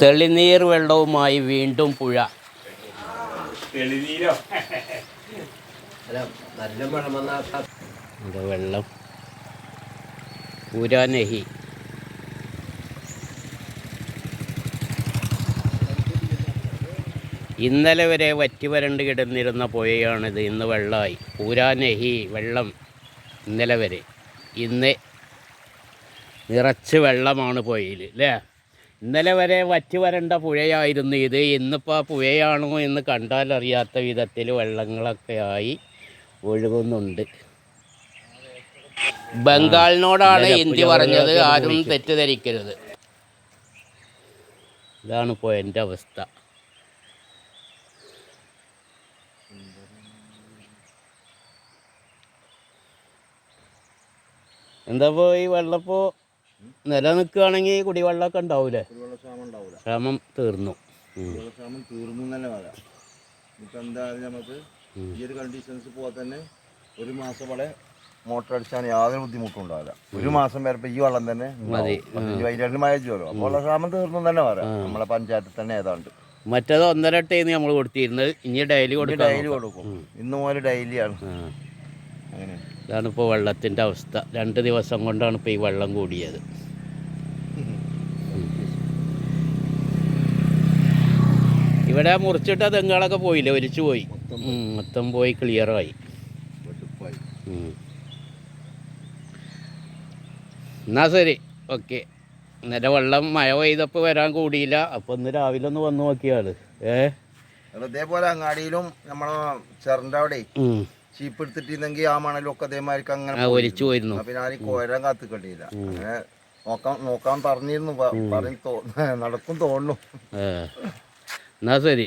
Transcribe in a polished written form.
തെളിനീർ വെള്ളവുമായി വീണ്ടും പുഴ. വെള്ളം പുരാനഹി. ഇന്നലെ വരെ വറ്റി വരണ്ട് കിടന്നിരുന്ന പുഴയാണിത്. ഇന്ന് വെള്ളമായി. പുരാനഹി വെള്ളം ഇന്നലെ വരെ. ഇന്ന് നിറച്ച് വെള്ളമാണ് പുഴയിൽ അല്ലേ. ഇന്നലെ വരെ വറ്റി വരണ്ട പുഴയായിരുന്നു ഇത്. ഇന്നിപ്പോൾ പുഴയാണോ എന്ന് കണ്ടാലറിയാത്ത വിധത്തിൽ വെള്ളങ്ങളൊക്കെ ആയി ഒഴുകുന്നുണ്ട്. ബംഗാളിനോടാണ് ഇന്ത്യ പറഞ്ഞത്, ആരും തെറ്റിദ്ധരിക്കരുത്. ഇതാണ് പുഴൻ്റെ അവസ്ഥ. എന്താ ഈ വെള്ളപ്പോൾ നിലനിൽക്കുകയാണെങ്കിൽ കുടിവെള്ളമൊക്കെ ഉണ്ടാവൂലേ? ക്ഷാമം തീർന്നു. ക്ഷാമം തീർന്നു തന്നെ പറയാം. ഇപ്പം എന്തായാലും നമുക്ക് ഈ ഒരു കണ്ടീഷൻസ് പോകാൻ തന്നെ ഒരു മാസം ഇവിടെ മോട്ടർ അടിച്ചാൽ യാതൊരു ബുദ്ധിമുട്ടും ഉണ്ടാവില്ല. ഒരു മാസം വരപ്പോൾ ഈ വെള്ളം തന്നെ മതി. വൈകിട്ട് മഴ ചോലോ. അപ്പോൾ ഉള്ള ക്ഷാമം തീർന്നു തന്നെ പറയാം. നമ്മളെ പഞ്ചായത്തിൽ തന്നെ ഏതാണ്ട്. മറ്റേത് 1.5 നമ്മൾ കൊടുത്തിരുന്നത്. ഇനി ഡെയിലി കൊടുക്കും. ഇന്ന് മുതൽ ഡെയിലിയാണ്. അങ്ങനെ ഇതാണ് ഇപ്പോൾ വെള്ളത്തിൻ്റെ അവസ്ഥ. 2 ദിവസം കൊണ്ടാണ് ഇപ്പോൾ ഈ വെള്ളം കൂടിയത്. ഇവിടെ മുറിച്ചിട്ട തെങ്ങുകളൊക്കെ പോയില്ലേ, ഒലിച്ചു പോയി. മൊത്തം പോയി ക്ലിയറായി. എന്നാ ശരി, ഓക്കെ. ഇന്നലെ വെള്ളം മഴ പെയ്തപ്പോൾ വരാൻ കൂടിയില്ല. അപ്പോൾ ഇന്ന് രാവിലെ ഒന്ന് വന്നു നോക്കിയാൽ അതേപോലെ അങ്ങാടിയിലും നമ്മളെ ചെറിൻ്റെ അവിടെ ചീപ്പ് എടുത്തിട്ടിരുന്നെങ്കിൽ ആ മണലൊക്കെ അതേമാതിരിക്ക് അങ്ങനെ ഒലിച്ചു പോയിരുന്നു. പിന്നെ ആരും കോരാൻ കാത്തിക്കണ്ടിയില്ല. അങ്ങനെ നോക്കാൻ പറഞ്ഞിരുന്നു. നടക്കും തോന്നുന്നു. എന്നാ ശരി.